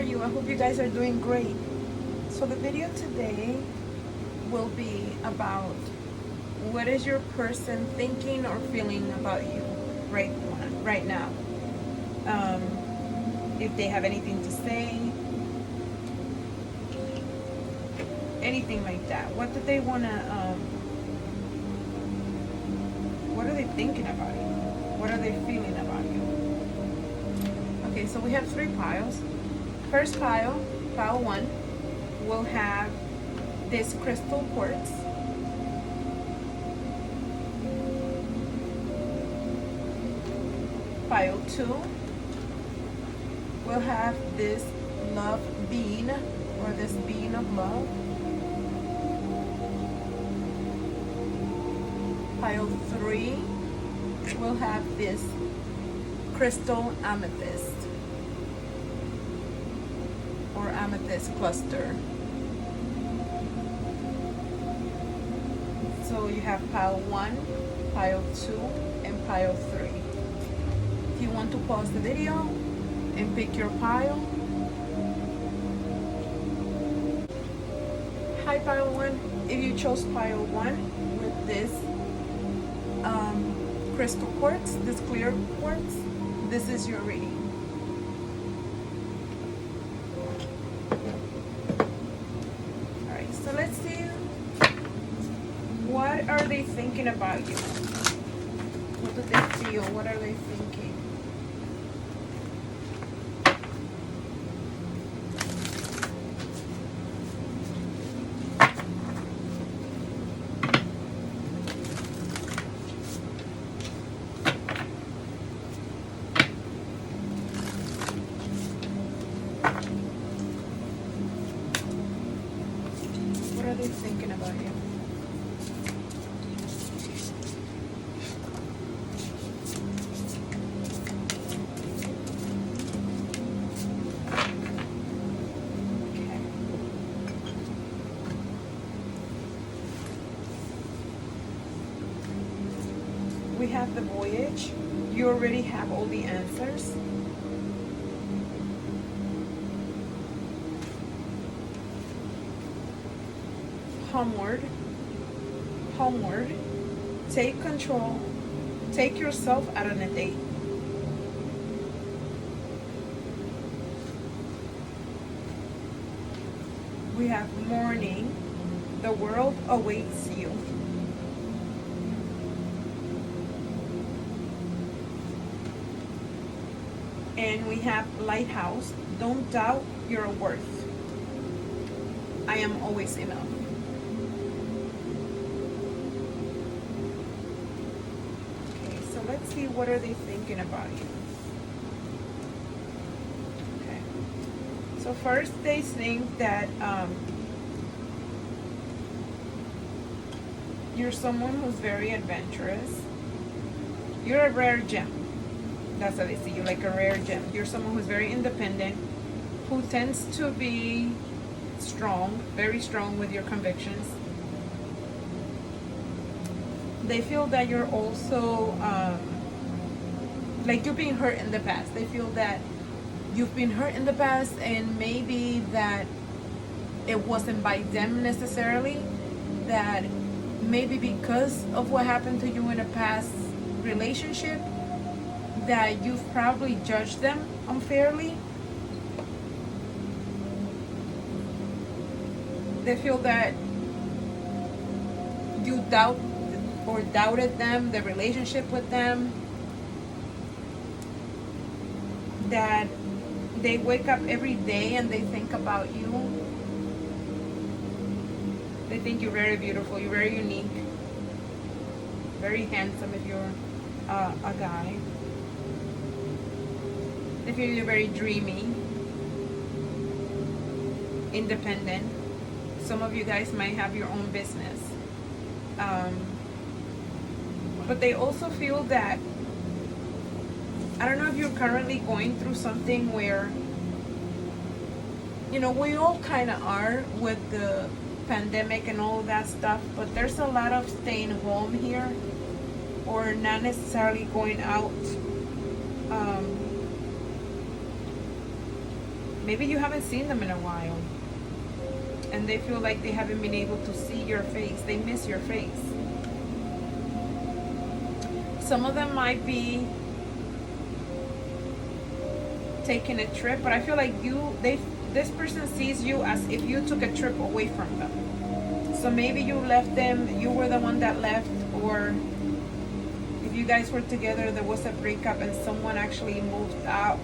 are you? I hope you guys are doing great. So the video today will be about what is your person thinking or feeling about you right now. If they have anything to say, anything like that. What do they want to, what are they thinking about you? What are they feeling about you? Okay, so we have 3 piles. First pile, pile 1, will have this crystal quartz. Pile 2 will have this love bean, or this bean of love. Pile 3 will have this crystal amethyst, or amethyst cluster. So you have pile 1, pile 2, and pile 3. If you want to pause the video and pick your pile. Hi pile 1, if you chose pile 1 with this crystal quartz, this clear quartz, this is your reading. Alright, so let's see, what are they thinking about you? What do they feel? What are they thinking? What are they thinking about you? Okay. We have the voyage. You already have all the answers. Homeward, take control, take yourself out on a date. We have morning, the world awaits you. And we have lighthouse, don't doubt your worth. I am always enough. Let's see, what are they thinking about you? Okay. So first, they think that you're someone who's very adventurous. You're a rare gem. That's how they see you, like a rare gem. You're someone who's very independent, who tends to be strong, very strong with your convictions. They feel that you're also, like you've been hurt in the past. They feel that you've been hurt in the past, and maybe that it wasn't by them necessarily, that maybe because of what happened to you in a past relationship, that you've probably judged them unfairly. They feel that you doubted them, the relationship with them, that they wake up every day and they think about you. They think you're very beautiful, you're very unique, very handsome if you're a guy. They feel you're very dreamy, independent. Some of you guys might have your own business. But they also feel that, I don't know if you're currently going through something where, you know, we all kind of are with the pandemic and all that stuff, but there's a lot of staying home here, or not necessarily going out. maybe you haven't seen them in a while, and they feel like they haven't been able to see your face. They miss your face. Some of them might be taking a trip, but I feel like this person sees you as if you took a trip away from them. So maybe you left them, you were the one that left, or if you guys were together, there was a breakup and someone actually moved out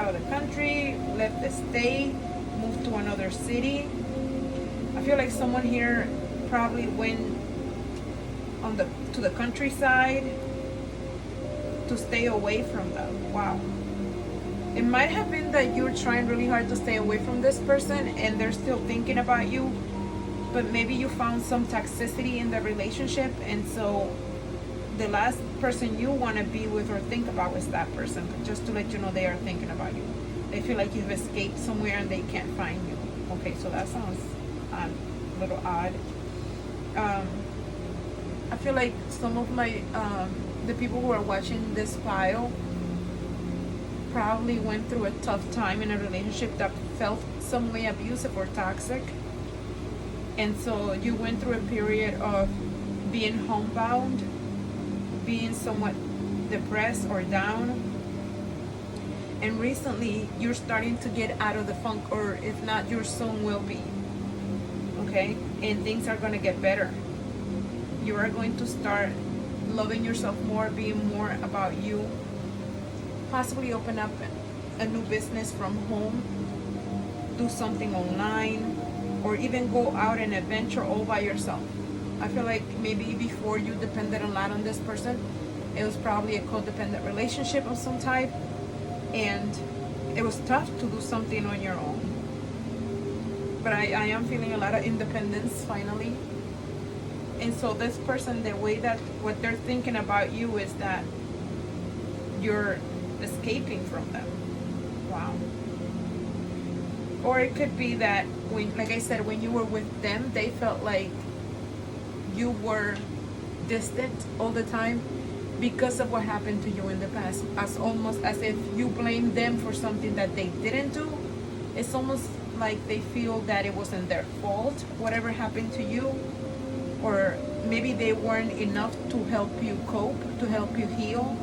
of the country, left the state, moved to another city. I feel like someone here probably went to the countryside to stay away from them. Wow. It might have been that you're trying really hard to stay away from this person and they're still thinking about you, but maybe you found some toxicity in the relationship, and so the last person you want to be with or think about is that person. But just to let you know, they are thinking about you. They feel like you've escaped somewhere and they can't find you. Okay, so that sounds a little odd. I feel like some of the people who are watching this file probably went through a tough time in a relationship that felt some way abusive or toxic. And so you went through a period of being homebound, being somewhat depressed or down. And recently you're starting to get out of the funk, or if not, you soon will be. Okay? And things are going to get better. You are going to start loving yourself more, being more about you. Possibly open up a new business from home, do something online, or even go out and adventure all by yourself. I feel like maybe before you depended a lot on this person. It was probably a codependent relationship of some type, and it was tough to do something on your own. But I am feeling a lot of independence finally. And so this person, the way that what they're thinking about you is that you're escaping from them. Wow. Or it could be that when, like I said, when you were with them, they felt like you were distant all the time because of what happened to you in the past, as almost as if you blame them for something that they didn't do. It's almost like they feel that it wasn't their fault, whatever happened to you, or maybe they weren't enough to help you cope, to help you heal,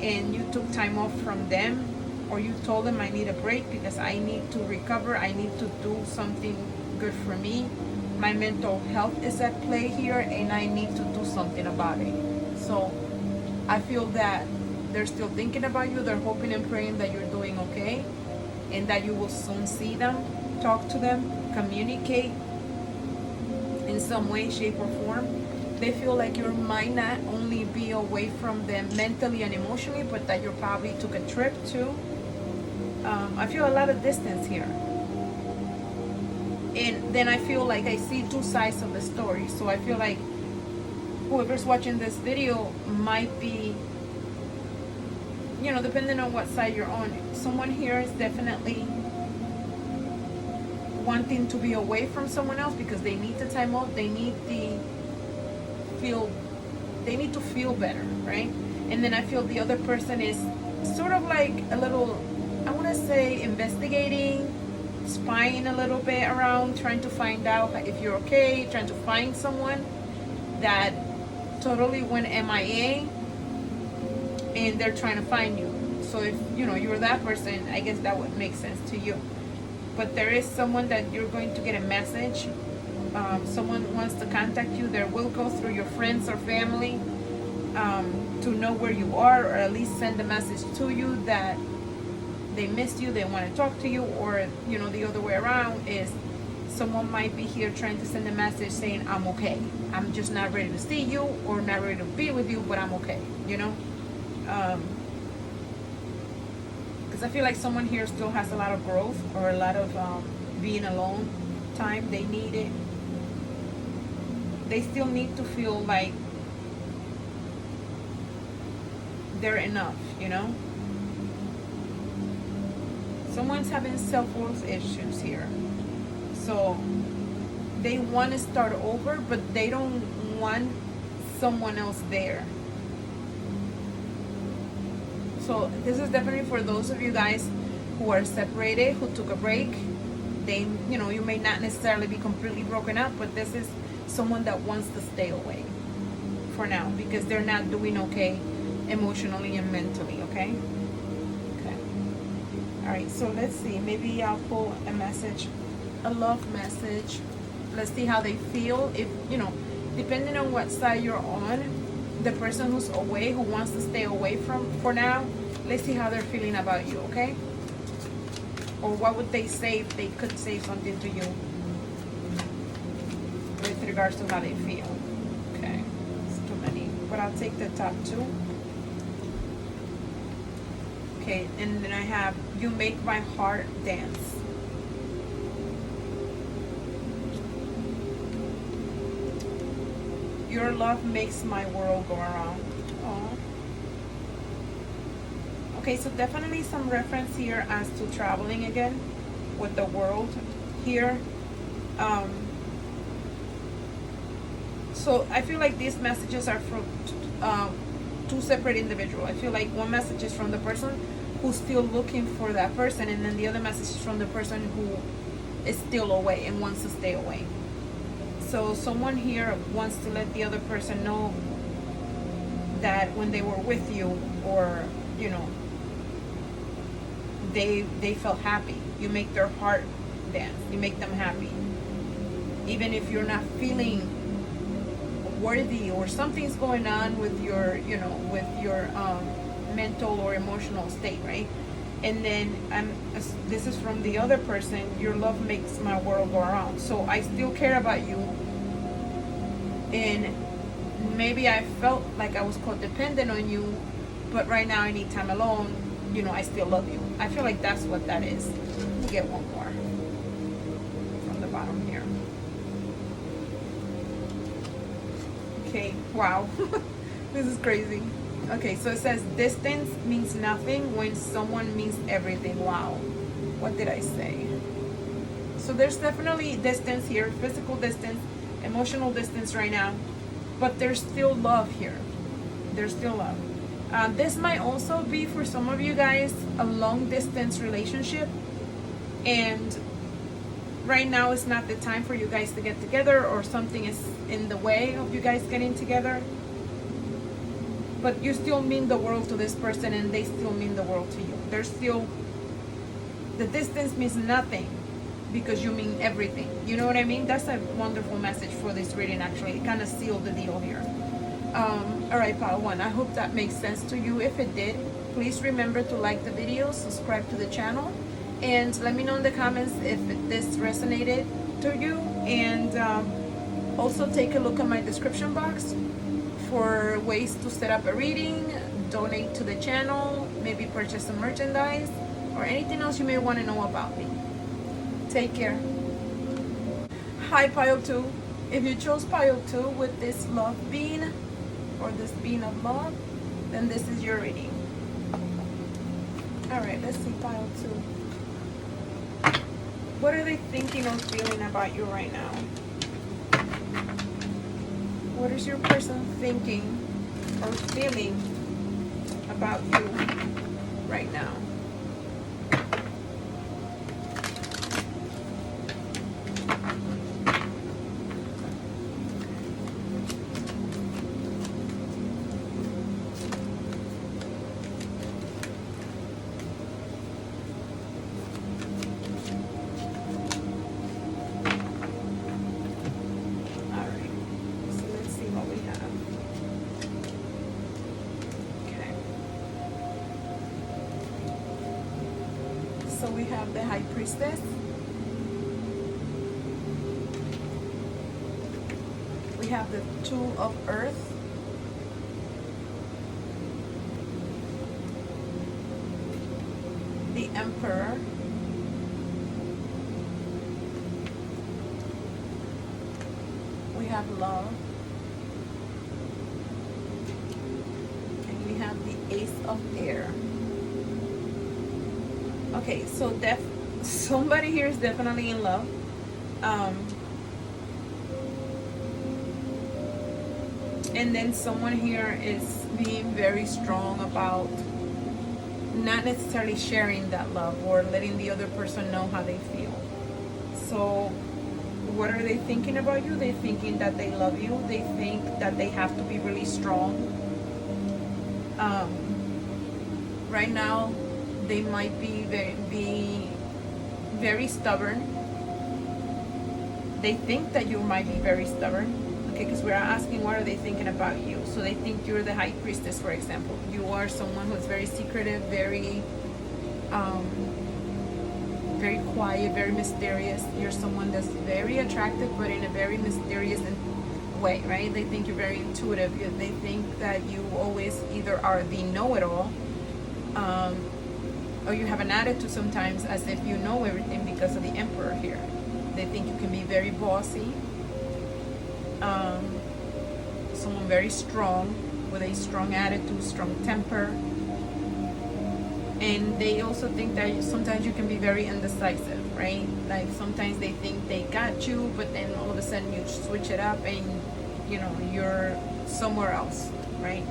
and you took time off from them, or you told them, I need a break because I need to recover, I need to do something good for me. My mental health is at play here and I need to do something about it. So I feel that they're still thinking about you. They're hoping and praying that you're doing okay and that you will soon see them, talk to them, communicate in some way, shape, or form. They feel like you might not only be away from them mentally and emotionally, but that you probably took a trip too. I feel a lot of distance here. And then I feel like I see two sides of the story. So I feel like whoever's watching this video might be, depending on what side you're on, someone here is definitely wanting to be away from someone else because they need the time off, they need to feel better, right? And then I feel the other person is sort of like a little, I want to say, investigating, spying a little bit around, trying to find out if you're okay, trying to find someone that totally went MIA and they're trying to find you. So if you're that person, I guess that would make sense to you. But there is someone that you're going to get a message. Someone wants to contact you. They will go through your friends or family to know where you are, or at least send a message to you that they missed you, they want to talk to you. Or the other way around is someone might be here trying to send a message saying, I'm okay, I'm just not ready to see you or not ready to be with you, but I'm okay, because I feel like someone here still has a lot of growth or a lot of being alone time. They need it. They still need to feel like they're enough, Someone's having self-worth issues here. So they want to start over, but they don't want someone else there. So this is definitely for those of you guys who are separated, who took a break. They, you know, you may not necessarily be completely broken up, but this is someone that wants to stay away for now because they're not doing okay emotionally and mentally, okay? Okay. All right, so let's see. Maybe I'll pull a message, a love message. Let's see how they feel. If, you know, depending on what side you're on, the person who's away, who wants to stay away from for now, let's see how they're feeling about you, okay? Or what would they say if they could say something to you with regards to how they feel. Okay, it's too many, but I'll take the top two. Okay, and then I have, you make my heart dance. Your love makes my world go around. Aww. Okay, so definitely some reference here as to traveling again with the world here. So I feel like these messages are from two separate individuals. I feel like one message is from the person who's still looking for that person, and then the other message is from the person who is still away and wants to stay away. So someone here wants to let the other person know that when they were with you, or, you know, they felt happy. You make their heart dance. You make them happy. Even if you're not feeling worthy or something's going on with your, you know, with your mental or emotional state, right? And then this is from the other person. Your love makes my world go around. So I still care about you, and maybe I felt like I was codependent on you, but right now I need time alone. You know, I still love you. I feel like that's what that is. Let me get one more from the bottom here. Okay, wow. This is crazy. Okay, so it says distance means nothing when someone means everything. Wow. What did I say? So there's definitely distance here, physical distance, emotional distance right now, but there's still love here. There's still love. This might also be for some of you guys a long distance relationship, and right now is not the time for you guys to get together, or something is in the way of you guys getting together. But you still mean the world to this person, and they still mean the world to you. There's still, the distance means nothing because you mean everything. You know what I mean? That's a wonderful message for this reading, actually. It kind of sealed the deal here. All right, pile one, I hope that makes sense to you. If it did, please remember to like the video, subscribe to the channel, and let me know in the comments if this resonated to you. And also take a look at my description box for ways to set up a reading, donate to the channel, maybe purchase some merchandise, or anything else you may want to know about me. Take care. Hi, pile 2. If you chose pile 2 with this love bean, or this bean of love, then this is your reading. All right, let's see pile 2. What are they thinking or feeling about you right now? What is your person thinking or feeling about you right now? So we have the High Priestess. We have the Two of Earth. The Emperor. We have Love. And we have the Ace of Air. Okay, so somebody here is definitely in love. And then someone here is being very strong about not necessarily sharing that love or letting the other person know how they feel. So what are they thinking about you? They're thinking that they love you. They think that they have to be really strong. Right now, they might be very stubborn. They think that you might be very stubborn. Okay, because we're asking what are they thinking about you. So they think you're the high priestess, for example. You are someone who's very secretive, very very quiet, very mysterious. You're someone that's very attractive, but in a very mysterious way, right? They think you're very intuitive. They think that you always either are the know-it-all, or you have an attitude sometimes as if you know everything because of the emperor here. They think you can be very bossy, someone very strong, with a strong attitude, strong temper. And they also think that sometimes you can be very indecisive, right? Like sometimes they think they got you, but then all of a sudden you switch it up and, you know, you're somewhere else, right?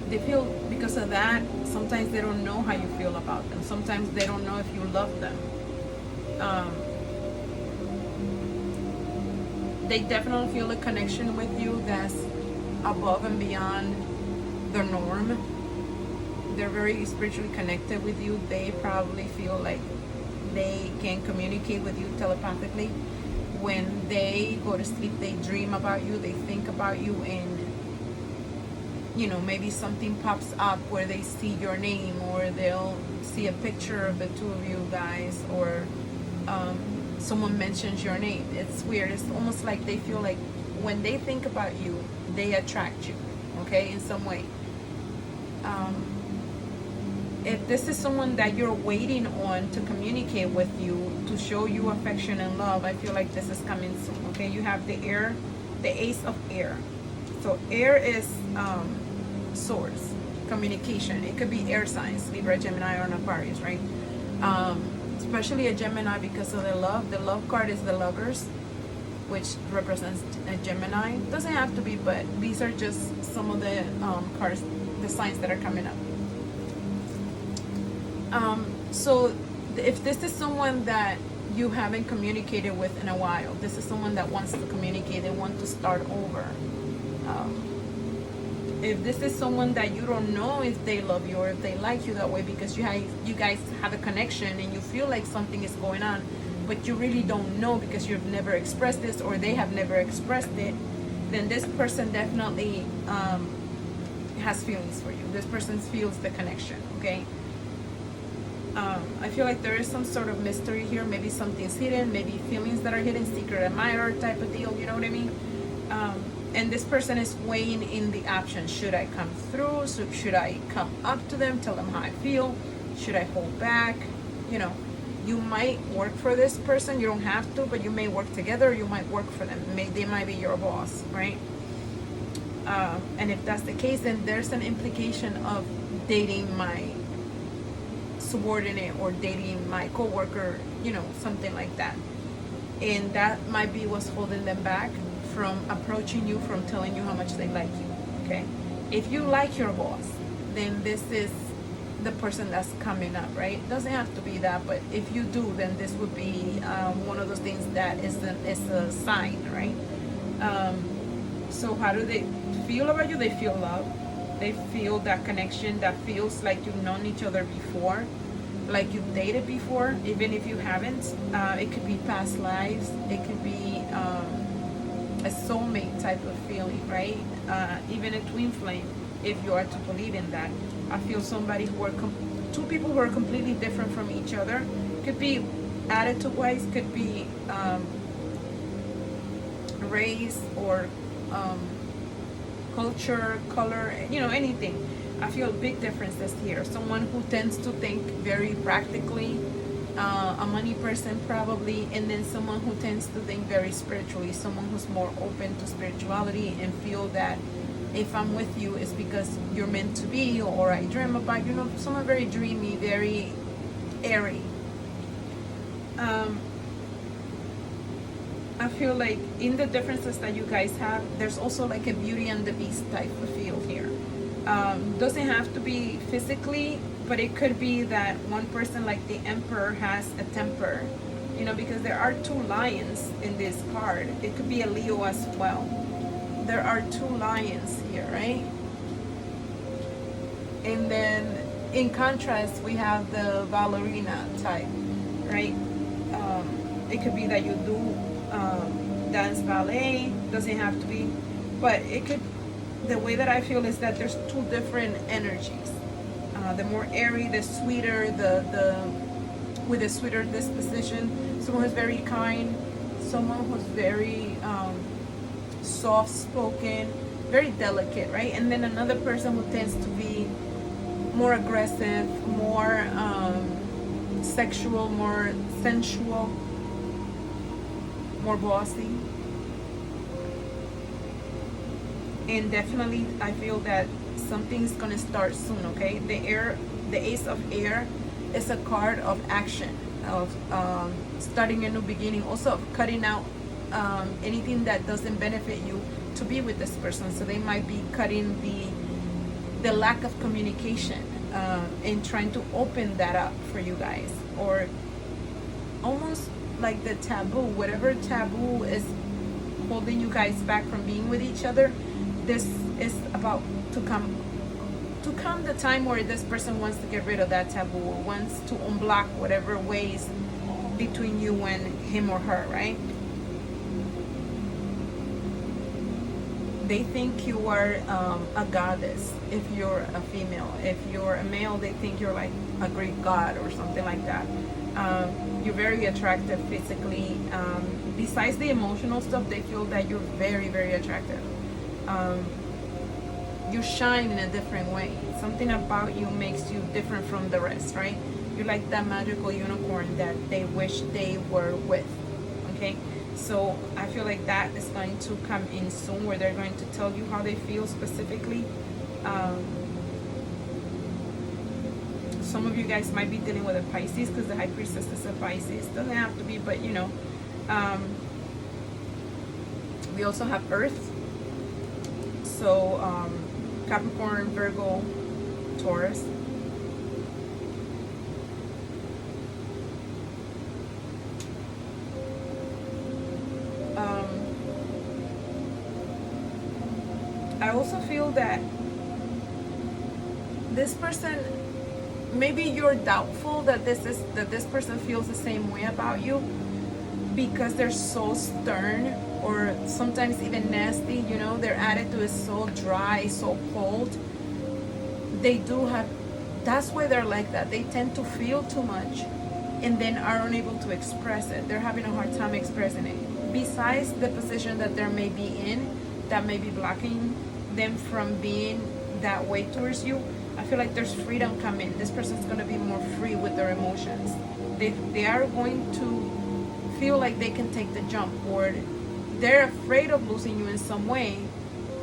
They feel because of that, sometimes they don't know how you feel about them. Sometimes they don't know if you love them. They definitely feel a connection with you that's above and beyond the norm. They're very spiritually connected with you. They probably feel like they can communicate with you telepathically. When they go to sleep, they dream about you, they think about you, and you know, maybe something pops up where they see your name, or they'll see a picture of the two of you guys, or someone mentions your name. It's weird. It's almost like they feel like when they think about you, they attract you, okay, in some way. If this is someone that you're waiting on to communicate with you, to show you affection and love, I feel like this is coming soon, okay? You have the air, the ace of air. So air is swords, communication. It could be air signs, Libra, Gemini, or an Aquarius, right? Especially a Gemini because of the love. The love card is the Lovers, which represents a Gemini. It doesn't have to be, but these are just some of the cards, the signs that are coming up. So if this is someone that you haven't communicated with in a while, this is someone that wants to communicate, they want to start over. If this is someone that you don't know if they love you or if they like you that way, because you guys have a connection and you feel like something is going on, but you really don't know because you've never expressed this or they have never expressed it, then this person definitely has feelings for you. This person feels the connection, okay? I feel like there is some sort of mystery here. Maybe something's hidden, maybe feelings that are hidden, secret admirer type of deal, you know what I mean? And this person is weighing in the options. Should I come through? So should I come up to them, tell them how I feel? Should I hold back? You know, you might work for this person. You don't have to, but you may work together. You might work for them. They might be your boss, right? And if that's the case, then there's an implication of dating my subordinate or dating my coworker, you know, something like that. And that might be what's holding them back from approaching you, from telling you how much they like you, okay? If you like your boss, then this is the person that's coming up, right? It doesn't have to be that, but if you do, then this would be one of those things that is a sign, right? So how do they feel about you? They feel love. They feel that connection that feels like you've known each other before, like you've dated before, even if you haven't. It could be past lives. It could be a soulmate type of feeling, right? Even a twin flame, if you are to believe in that. I feel somebody who are two people who are completely different from each other. Could be attitude-wise, could be race or culture, color, you know, anything. I feel big differences here. Someone who tends to think very practically, a money person probably, and then someone who tends to think very spiritually, someone who's more open to spirituality and feel that if I'm with you, it's because you're meant to be, or I dream about, you know, someone very dreamy, very airy. I feel like in the differences that you guys have, there's also like a Beauty and the Beast type of feel here. Doesn't have to be physically, but it could be that one person, like the Emperor, has a temper, you know, because there are two lions in this card. It could be a Leo as well. There are two lions here, right? And then in contrast, we have the ballerina type, right? It could be that you do dance ballet, doesn't have to be, but it could, the way that I feel is that there's two different energies. The more airy, the sweeter, the with a sweeter disposition. Someone who's very kind, someone who's very soft spoken, very delicate, right? And then another person who tends to be more aggressive, more sexual, more sensual, more bossy. And definitely I feel that something's gonna start soon, okay? The Ace of Air is a card of action, of starting a new beginning, also of cutting out anything that doesn't benefit you to be with this person. So they might be cutting the lack of communication and trying to open that up for you guys, or almost like the taboo, whatever taboo is holding you guys back from being with each other. This is about to come the time where this person wants to get rid of that taboo, or wants to unblock whatever ways between you and him or her, right? They think you are a goddess if you're a female. If you're a male, they think you're like a Greek god or something like that. You're very attractive physically. Besides the emotional stuff, they feel that you're very, very attractive. You shine in a different way. Something about you makes you different from the rest, right? You're like that magical unicorn that they wish they were with, okay? So I feel like that is going to come in soon, where they're going to tell you how they feel specifically. Some of you guys might be dealing with a Pisces, because the High Priestess is a Pisces. Doesn't have to be, but you know. We also have Earth. So Capricorn, Virgo, Taurus. I also feel that this person, maybe you're doubtful that this person feels the same way about you, because they're so stern, or sometimes even nasty, you know. Their attitude is so dry, so cold. They do have, that's why they're like that. They tend to feel too much and then are unable to express it. They're having a hard time expressing it. Besides the position that they may be in, that may be blocking them from being that way towards you, I feel like there's freedom coming. This person's going to be more free with their emotions. They are going to feel like they can take the jump, or they're afraid of losing you in some way,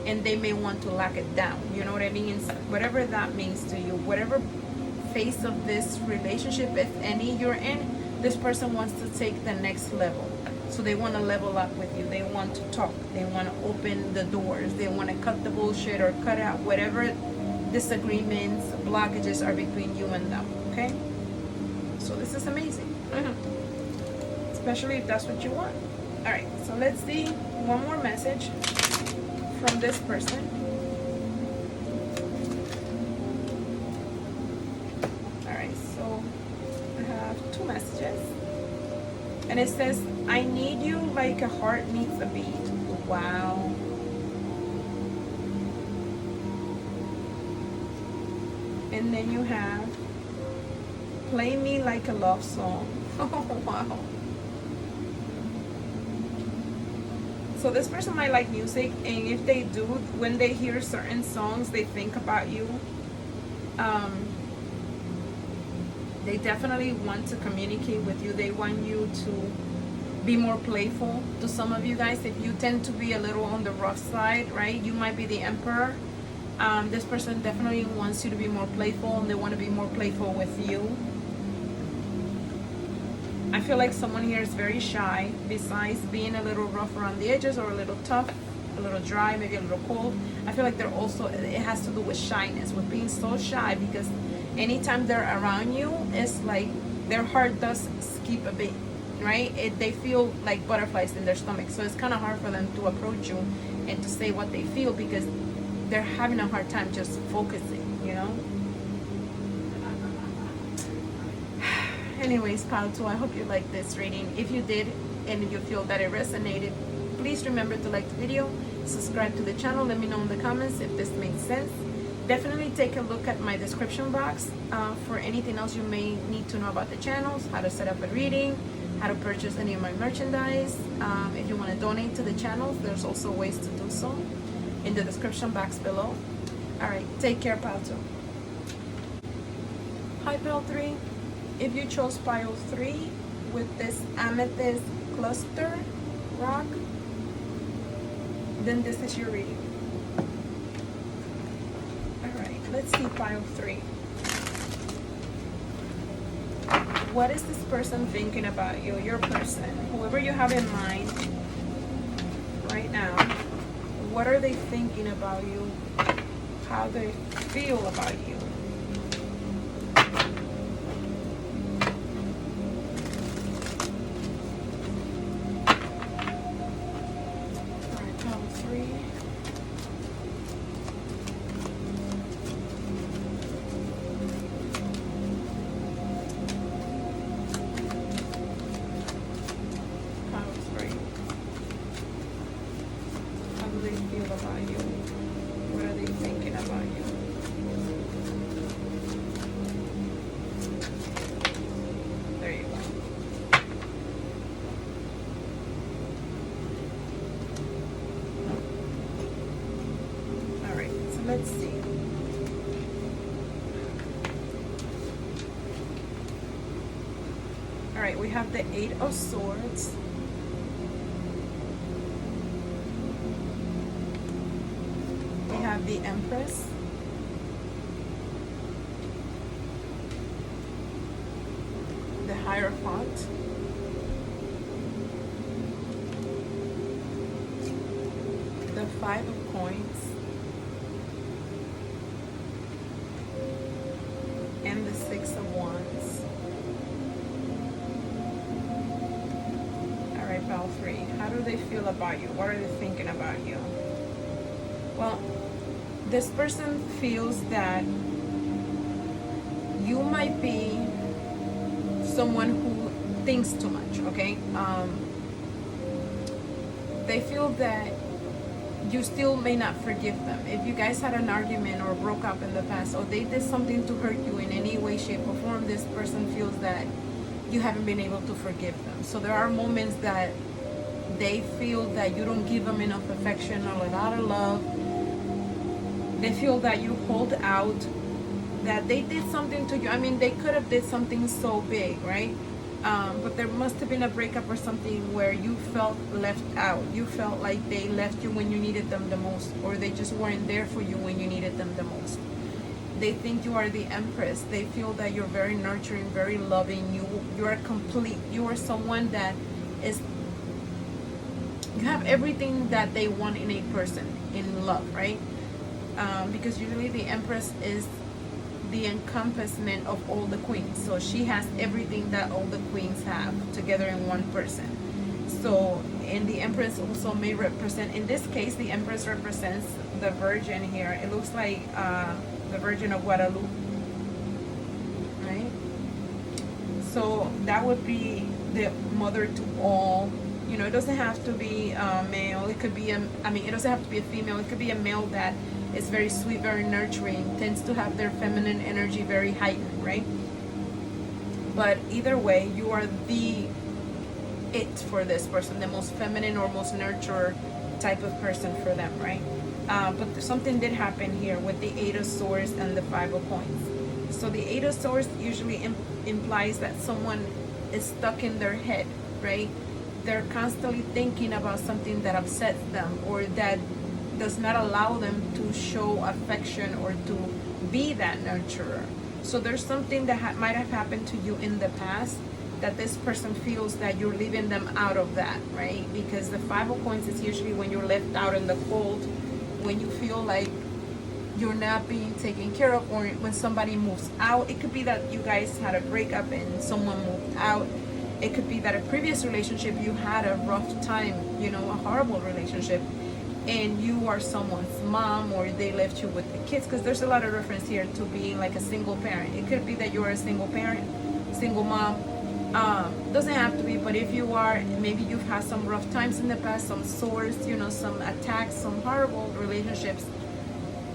and they may want to lock it down. You know what I mean? Whatever that means to you, whatever phase of this relationship, if any, you're in, this person wants to take the next level. So they want to level up with you. They want to talk. They want to open the doors. They want to cut the bullshit, or cut out whatever disagreements, blockages are between you and them. Okay? So this is amazing. Especially if that's what you want. Alright, so let's see one more message from this person. Alright, so I have two messages. And it says, I need you like a heart needs a beat. Wow. And then you have, play me like a love song. Oh, wow. So this person might like music, and if they do, when they hear certain songs, they think about you. They definitely want to communicate with you. They want you to be more playful. To some of you guys, if you tend to be a little on the rough side, right? You might be the Emperor. This person definitely wants you to be more playful, and they want to be more playful with you. I feel like someone here is very shy. Besides being a little rough around the edges or a little tough, a little dry, maybe a little cold. I feel like they're also, it has to do with shyness, with being so shy, because anytime they're around you, it's like their heart does skip a bit, right? They feel like butterflies in their stomach, so it's kind of hard for them to approach you and to say what they feel, because they're having a hard time just focusing, you know? Anyways, pile 2, I hope you liked this reading. If you did and you feel that it resonated, please remember to like the video, subscribe to the channel, let me know in the comments if this made sense. Definitely take a look at my description box for anything else you may need to know about the channels, how to set up a reading, how to purchase any of my merchandise. If you want to donate to the channels, there's also ways to do so in the description box below. Alright, take care, pile 2. Hi, pile 3. If you chose pile 3 with this amethyst cluster rock, then this is your reading. Alright, let's see pile 3. What is this person thinking about you, your person, whoever you have in mind right now? What are they thinking about you? How they feel about you? Alright, pile 3. About you? What are they thinking about you? There you go. Alright, so let's see. Alright, we have the 8 of Swords. Have the Empress, the Hierophant, the 5 of Coins, and the 6 of Wands. Alright, pile 3. How do they feel about you? What are they thinking about you? Well, this person feels that you might be someone who thinks too much, okay? They feel that you still may not forgive them. If you guys had an argument or broke up in the past, or they did something to hurt you in any way, shape, or form, this person feels that you haven't been able to forgive them. So there are moments that they feel that you don't give them enough affection or a lot of love. They feel that you hold out, that they did something to you. I mean, they could have did something so big, right? But there must have been a breakup or something where you felt left out. You felt like they left you when you needed them the most, or they just weren't there for you when you needed them the most. They think you are the Empress. They feel that you're very nurturing, very loving. You are complete. You are someone that is, you have everything that they want in a person, in love, right? Because usually the Empress is the encompassment of all the queens. So she has everything that all the queens have together in one person. So, and the Empress also may represent, in this case, the Empress represents the Virgin here. It looks like the Virgin of Guadalupe, right? So that would be the mother to all. You know, it doesn't have to be a male. It could be it doesn't have to be a female. It could be a male that is very sweet, very nurturing, tends to have their feminine energy very heightened, right? But either way, you are the it for this person, the most feminine or most nurturer type of person for them, right? But something did happen here with the 8 of Swords and the 5 of Coins. So the 8 of Swords usually implies that someone is stuck in their head, right? They're constantly thinking about something that upsets them, or that does not allow them to show affection or to be that nurturer. So there's something that might have happened to you in the past that this person feels that you're leaving them out of that, right? Because the Five of Coins is usually when you're left out in the cold, when you feel like you're not being taken care of, or when somebody moves out. It could be that you guys had a breakup and someone moved out. It could be that a previous relationship you had a rough time, you know, a horrible relationship, and you are someone's mom, or they left you with the kids, because there's a lot of reference here to being like a single parent. It could be that you are a single parent, single mom. Doesn't have to be, but if you are, maybe you've had some rough times in the past, some sores, you know, some attacks, some horrible relationships.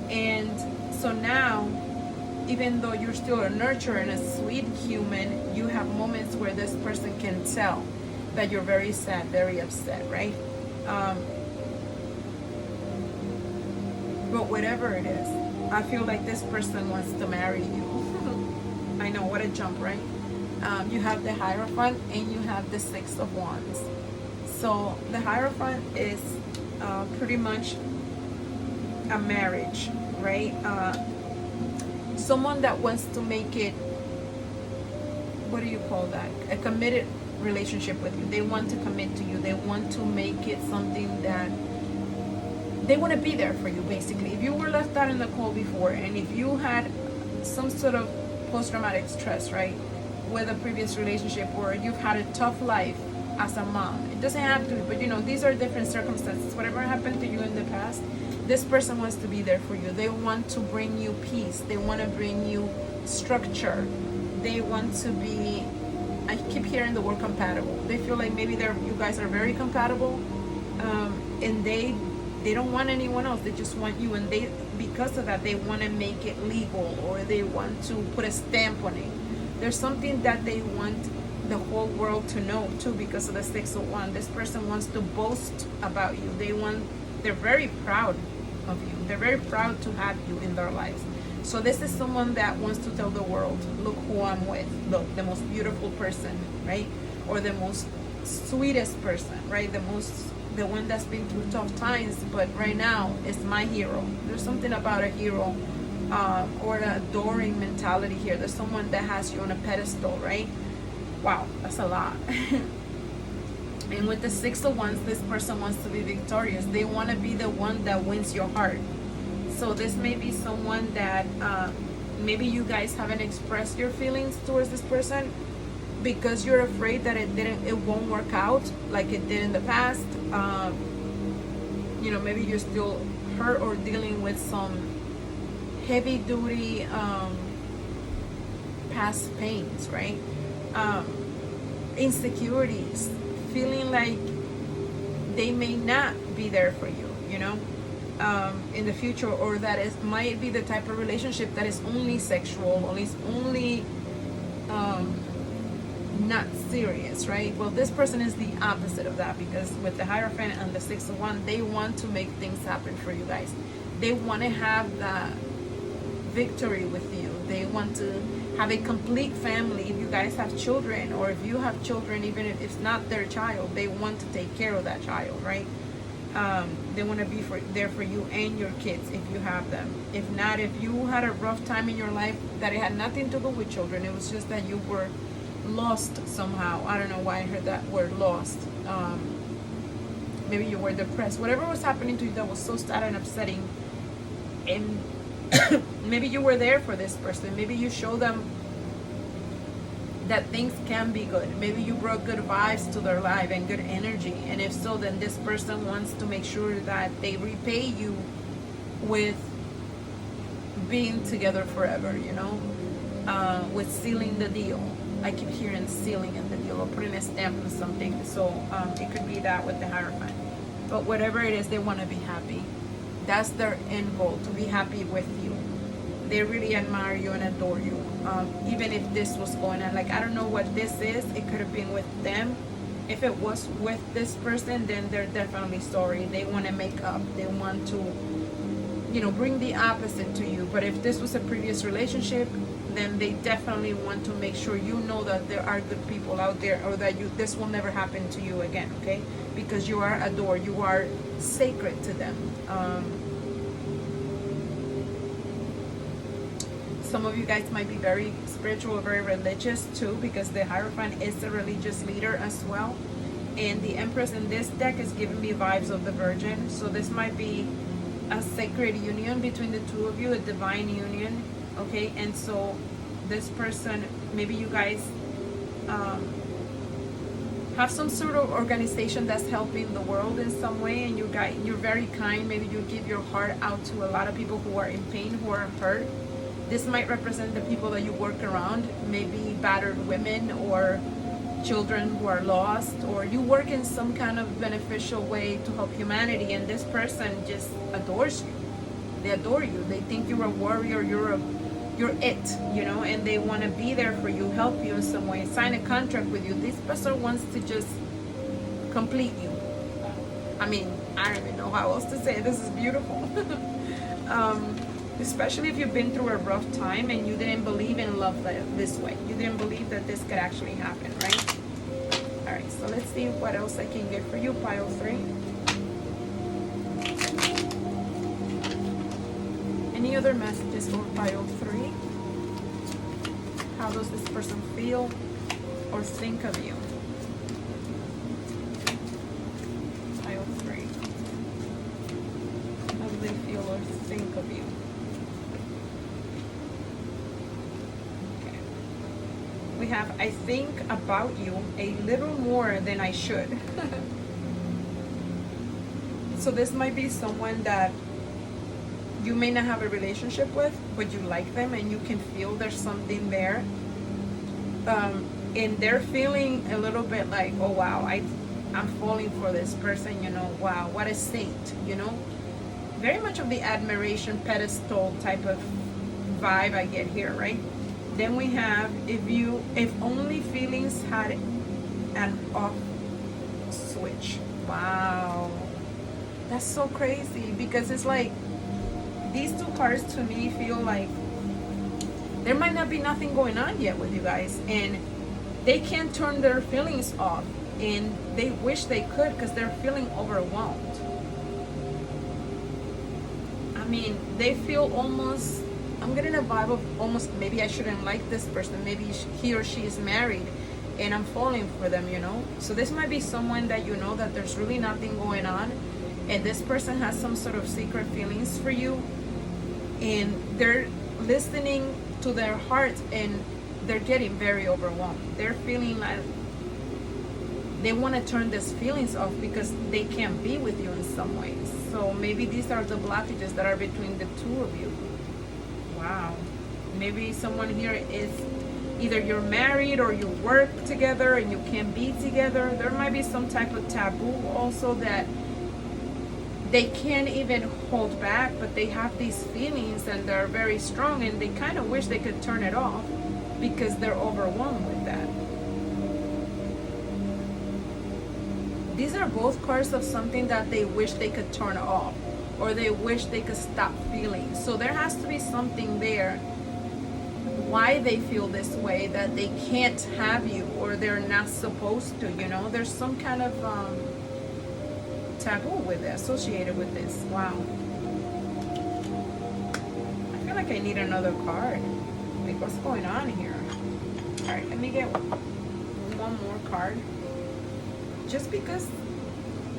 And so now, even though you're still a nurturer and a sweet human, you have moments where this person can tell that you're very sad, very upset, right? But whatever it is, I feel like this person wants to marry you. I know, what a jump, right? You have the Hierophant and you have the Six of Wands. So the Hierophant is pretty much a marriage, right? Someone that wants to make it, what do you call that? A committed relationship with you. They want to commit to you. They want to make it something that they want to be there for you, basically. If you were left out in the cold before, and if you had some sort of post-traumatic stress, right, with a previous relationship, or you've had a tough life as a mom, it doesn't have to be, but you know, these are different circumstances. Whatever happened to you in the past, this person wants to be there for you. They want to bring you peace. They want to bring you structure. They want to be, I keep hearing the word compatible. They feel like maybe you guys are very compatible, and they don't want anyone else. They just want you, and they, because of that, they want to make it legal, or they want to put a stamp on it. There's something that they want the whole world to know too, because of the Six of Wands. This person wants to boast about you. They're very proud of you. They're very proud to have you in their lives. So this is someone that wants to tell the world, look who I'm with. Look, the most beautiful person, right? Or the most sweetest person, right? The one that's been through tough times, but right now is my hero. There's something about a hero, or an adoring mentality here. There's someone that has you on a pedestal, right? Wow, that's a lot. And with the Six of Wands, this person wants to be victorious. They want to be the one that wins your heart. So this may be someone that maybe you guys haven't expressed your feelings towards this person because you're afraid that it won't work out like it did in the past. You know, maybe you're still hurt or dealing with some heavy duty past pains, right? Insecurities, feeling like they may not be there for you, you know, in the future, or that it might be the type of relationship that is only sexual, or is only not serious, right? Well, this person is the opposite of that, because with the Hierophant and the Six of Wands, they want to make things happen for you guys. They want to have that victory with you. They want to have a complete family. If you guys have children, or if you have children, even if it's not their child, they want to take care of that child, right? They want to be there for you and your kids if you have them. If not, if you had a rough time in your life that it had nothing to do with children, it was just that you were lost somehow. I don't know why I heard that word, lost. Maybe you were depressed. Whatever was happening to you that was so sad and upsetting, and maybe you were there for this person. Maybe you show them that things can be good. Maybe you brought good vibes to their life and good energy. And if so, then this person wants to make sure that they repay you with being together forever, you know, with sealing the deal. I keep hearing sealing in the deal, or putting a stamp on something. So it could be that with the Hierophant. But whatever it is, they want to be happy. That's their end goal, to be happy with you. They really admire you and adore you. Even if this was going on, like, I don't know what this is. It could have been with them. If it was with this person, then they're definitely sorry. They want to make up. They want to, you know, bring the opposite to you. But if this was a previous relationship, then they definitely want to make sure you know that there are good people out there, or that this will never happen to you again, okay? Because you are adored. You are sacred to them. Some of you guys might be very spiritual, very religious too, because the Hierophant is the religious leader as well. And the Empress in this deck is giving me vibes of the Virgin. So this might be a sacred union between the two of you, a divine union. Okay, and so this person, maybe you guys have some sort of organization that's helping the world in some way, and you're very kind. Maybe you give your heart out to a lot of people who are in pain, who are hurt. This might represent the people that you work around, maybe battered women or children who are lost, or you work in some kind of beneficial way to help humanity, and this person just adores you. They adore you. They think you're a warrior, you're it, you know, and they want to be there for you, help you in some way, sign a contract with you. This person wants to just complete you. I mean, I don't even know how else to say it. This is beautiful. Especially if you've been through a rough time and you didn't believe in love this way. You didn't believe that this could actually happen, right? All right, so let's see what else I can get for you, pile 3. Any other messages for pile 3? How does this person feel or think of you? Pile 3. How do they feel or think of you? We have, I think about you a little more than I should. So this might be someone that you may not have a relationship with, but you like them and you can feel there's something there. And they're feeling a little bit like, oh wow, I'm falling for this person, you know, wow, what a saint, you know. Very much of the admiration pedestal type of vibe I get here, right? Then we have, if only feelings had an off switch. Wow. That's so crazy, because it's like, these two cards to me feel like there might not be nothing going on yet with you guys, and they can't turn their feelings off, and they wish they could because they're feeling overwhelmed. I mean, they feel almost, I'm getting a vibe of almost, maybe I shouldn't like this person, maybe he or she is married and I'm falling for them, you know. So this might be someone that you know that there's really nothing going on, and this person has some sort of secret feelings for you, and they're listening to their heart and they're getting very overwhelmed. They're feeling like they want to turn these feelings off because they can't be with you in some ways. So maybe these are the blockages that are between the two of you. Wow. Maybe someone here is either you're married or you work together and you can't be together. There might be some type of taboo also that they can't even hold back, but they have these feelings and they're very strong, and they kind of wish they could turn it off because they're overwhelmed with that. These are both cards of something that they wish they could turn off, or they wish they could stop feeling. So there has to be something there why they feel this way, that they can't have you or they're not supposed to, you know. There's some kind of taboo with it, associated with this. Wow. I feel like I need another card. Like, what's going on here? All right, let me get one more card. Just because,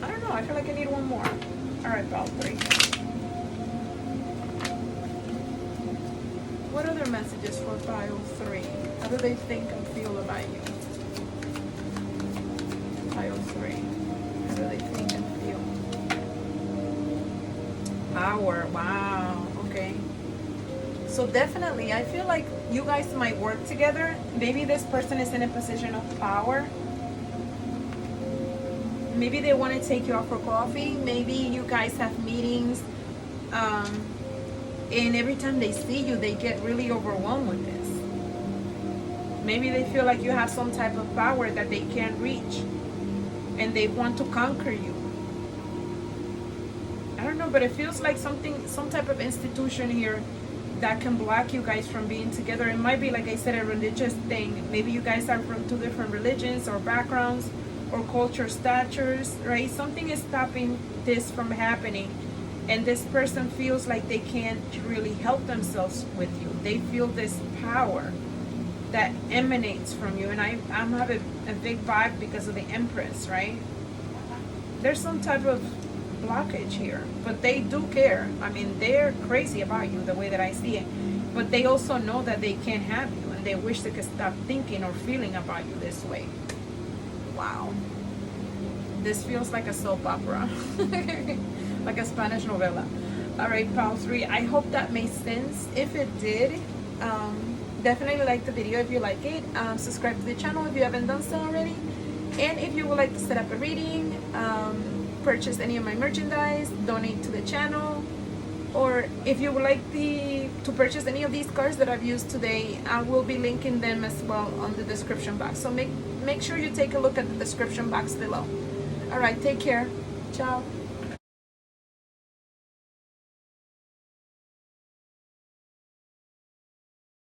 I don't know, I feel like I need one more. All right, pile 3. What other messages for pile 3? How do they think and feel about you? Pile 3. How do they think and feel? Power. Wow. Okay. So definitely, I feel like you guys might work together. Maybe this person is in a position of power. Maybe they want to take you out for coffee. Maybe you guys have meetings. And every time they see you, they get really overwhelmed with this. Maybe they feel like you have some type of power that they can't reach, and they want to conquer you. I don't know, but it feels like some type of institution here that can block you guys from being together. It might be, like I said, a religious thing. Maybe you guys are from 2 different religions or backgrounds or culture statures, right? Something is stopping this from happening. And this person feels like they can't really help themselves with you. They feel this power that emanates from you. And I'm having a big vibe because of the Empress, right? There's some type of blockage here, but they do care. I mean, they're crazy about you the way that I see it, but they also know that they can't have you, and they wish they could stop thinking or feeling about you this way. Wow, this feels like a soap opera. Like a Spanish novela. All right, pile 3, I hope that made sense. If it did, definitely like the video if you like it. Subscribe to the channel if you haven't done so already. And if you would like to set up a reading, purchase any of my merchandise, donate to the channel, or if you would like to purchase any of these cards that I've used today, I will be linking them as well on the description box. So make sure you take a look at the description box below. All right, take care. Ciao.